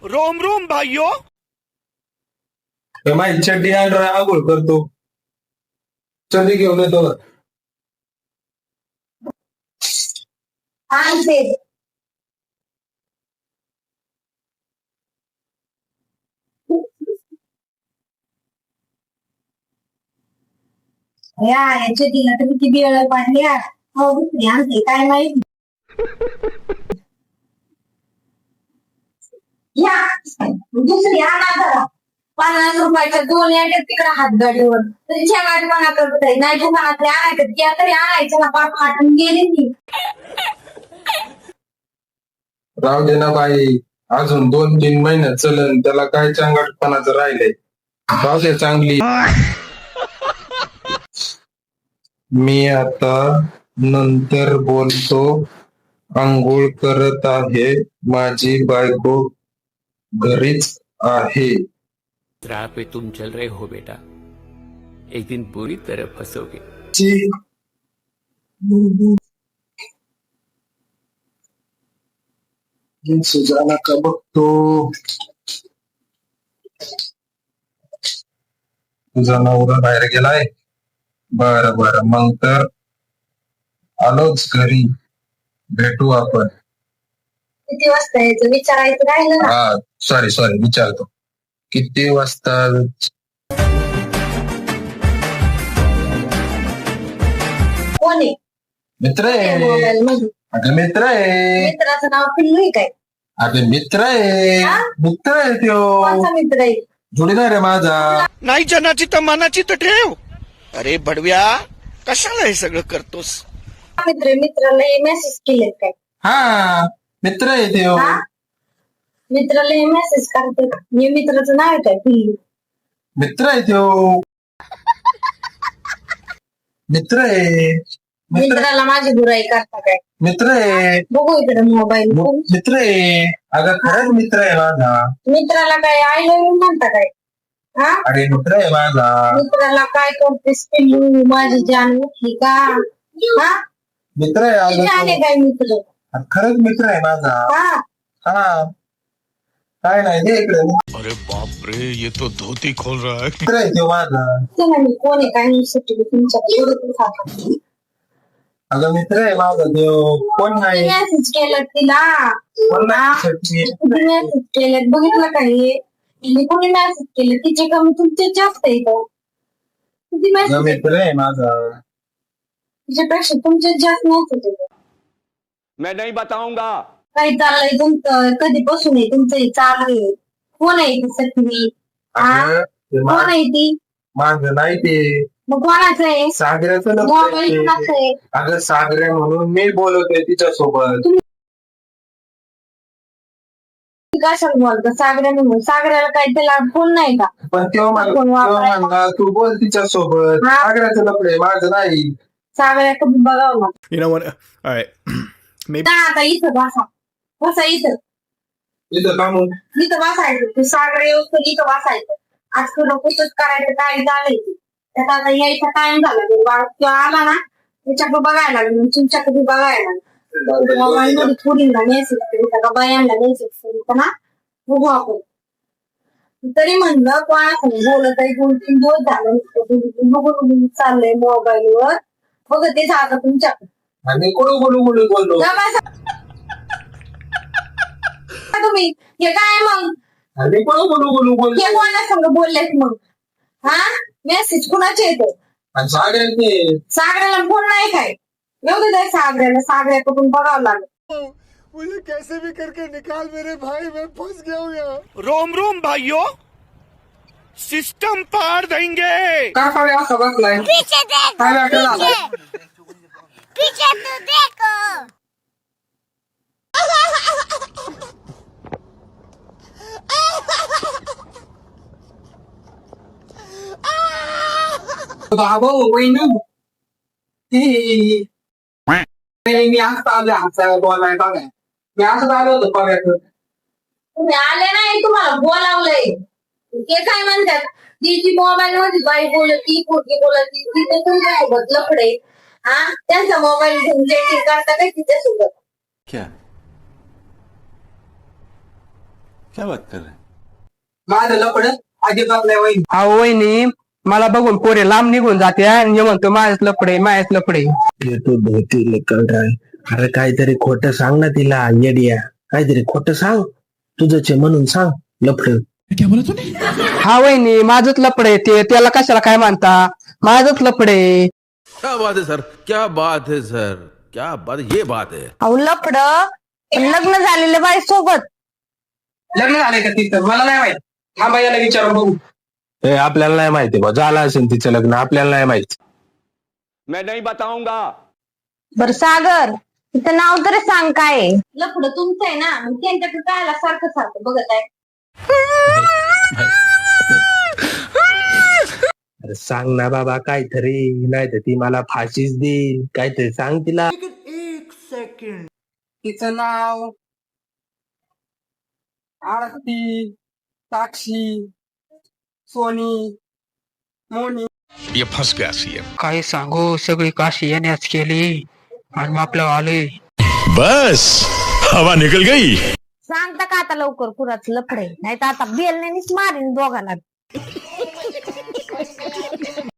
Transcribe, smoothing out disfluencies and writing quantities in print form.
Rome Rome भाइयों. माझी चड्डी आण आंघोळ करतो. चड्डी घेऊन येतो. याच्या दिला तर किती वेळ पाडल्या आणते काय माहिती. या दुसरी आणा 50 रुपयाच्या 2 याच्यात तिकडे हात गाडीवर तरी गाडीपणा करत नाही दुकानातले आणायचं त्या तरी आणायचं ना पाप फाटून गेले मी. राव दे ना बाई, अजून 2-3 महिन्यात चलन, त्याला काय चांगटपणाचं राहिलंय. राव दे चांगली. मी आता नंतर बोलतो. आंघोळ करत आहे, माझी बायको घरीच आहे. राह पे तुम चल रहे हो बेटा, एक दिन पूरी तरह फंसोगे. सुजाना का बघतो. तुझा नवरा बाहेर गेलाय. बरं बरं, मग तर आलोच घरी, भेटू आपण. किती वाजता यायचं विचारायचं राहिलं ना. हा सॉरी विचारतो. किती वाजता? कोण आहे मित्र आहे. मोबाईल मध्ये अगं मित्र आहे. मित्राचं नाव पिल्लू आहे काय? अगं मित्र आहे. हा? मित्र आहे त्यो. कोणता मित्र आहे? जोडीदार आहे माझा. नाही जनाची तर मनाची तर ठेव. अरे भडव्या, कशाला हे सगळं करतोस? मित्राला मेसेज केले काय? हा मित्र आहे त्यो. हा? मित्राला मेसेज करते. मी मित्राचं नाव आहे काय? पिल्लू. मित्र आहे त्यो. मित्र आहे. मित्राला माझी बुराई करता काय? मित्र आहे. बघू इकडे मोबाईल. मित्र आहे. अगं खरंच मित्र आहे माझा. मित्राला काय आय लव्ह यू म्हणता काय? हा? अरे मित्र आहे माझा. मित्राला काय करतेस पिल्लू? माझी जान उठली का? हा? मित्र आहे. अगं जाने तो. काय मित्र? खरंच मित्र आहे माझा. हा? हा काय नाही दे इकडे. अरे बाप रे, ये तो धोती खोल रहा है. मित्र आहे तो माझा. तुम्ही म्हणे कोण आहे काय नाही सुट्टी तुमच्या. अगं मित्र आहे माझा देव. कोण नाही. मेसेज केलं तिला. कोण नाही. मेसेज केलं बघितलं काही? कोणी मेसेज केलं तिचे कमी तुमचे जास्त आहे का? किती अगं मेसेज मित्र आहे माझा. तिच्यापेक्षा तुमचे जास्त मेसेज आहे. मैं नहीं बताऊंगा. काही चाललंय तुमचं? कधीपासून आहे तुमचं हे चालू आहे? कोण आहे ती सखी? अगं ते कोण आहे ती? माझं नाही ते. मग कोणाचं आहे? सागऱ्याचं मोबाईल लग्न कोणाचं आहे. आहे? अगं सागऱ्या म्हणून मी बोलवतोय तिच्यासोबत. कशाला बोलतो सागऱ्याने? म्हणून सागऱ्याला काही त्याला फोन नाही का? पण तेव्हा फोन वापरायचा. म्हणला तू बोल तिच्यासोबत. हा. सागऱ्याचं लपडे माझं नाही. सागऱ्या कधी बघावं ना. You know what? All right. Maybe. जा आता इथं बसा इथं. तिथं का मग? इथं बसायचं. तू सागरे येऊस तर इथं बसायचं. आज तुला कुठंच करायचं काय चालायचं. त्यात आता यायचा टाइम झाला. तो आला ना त्याच्याकडे बघायला लागेल. तुमच्याकडे बघायला लागेल. मोबाईल मध्ये थोडीला मेसेज करीत का बायांना मेसेज करीत ना बघू आपण. तरी म्हणलं कोणाकडे बोलत आहे 2-3 दिवस झालं. बघून चाललंय मोबाईलवर. बघ ते आता तुमच्याकडे. आणि कोण बोलू जा बसा. तुम्ही हे काय मग? आणि कोण बोलू हे कोणा संग बोललेत मग? हा मेसेज कुणाचे येतो? आणि सागऱ्याचे. सागऱ्याला फोन नाही काय? एवढं जाय सागऱ्याकडून बघावं लागलं. मुझे कैसे भी करके निकाल मेरे भाई, मैं फंस गया हूँ यहाँ. रोम रोम भाइयों, सिस्टम पार देंगे. का काय असं बसलाय? पीछे देख, काय वाटलं झालं? पीछे तो देखो. बाबा वहिनी मी असं आलो हसायला बोलायला काय. मी असं आलो होतो बघायचं. तुम्ही आले नाही तुम्हाला बोलावलंय. ते काय म्हणतात जी मोबाईल मध्ये बाई बोलती पोरगी बोलती ती तर तुमच्यासोबत लफडे. हा त्यांचा मोबाईल घेऊन चॅटिंग करता काय तिच्यासोबत? क्या माझं लपड अजिबात नाही वहिनी. अहो वहिनी मला बघून पोरे लांब निघून जाते आणि म्हणतो माझ्याच लपडे माझ्याच लपडे. तू धोती लेकर अरे काहीतरी खोटं सांग ना तिला येडिया. काहीतरी खोटं सांग तुझंच आहे म्हणून सांग लफड. हा वहिनी माझंच लपडे ते त्याला कशाला काय मानता माझंच लपडे. क्या बात है सर, क्या बात है सर, क्या बात, ये बात है. अहो लफड लग्न झालेल्या बाई सोबत. लग्न झालंय का तिथं मला नाही माहित. थांबा याला विचारून बघू. ए आपल्याला नाही माहिती बा झालं असेल तिचं लग्न आपल्याला नाही माहिती. बर सागर तिचं नाव तरी सांग काय आहे? लफड तुमचं आहे ना मग त्यांच्याकडे कायला सारखं सारखं बघत आहे. अरे सांग ना बाबा काहीतरी नाही तर ती मला फाशीच देईल. काहीतरी सांग तिला. तिचं नाव आरती साक्षी सोनी मोनी. काय सांगू सगळी काशी येण्यास केली आणि मग आपलं आलोय. बस हवा निकल गई. सांगता का आता लवकर कुणाच लफडे नाही तर आता बेलनेच मारीन दोघांना.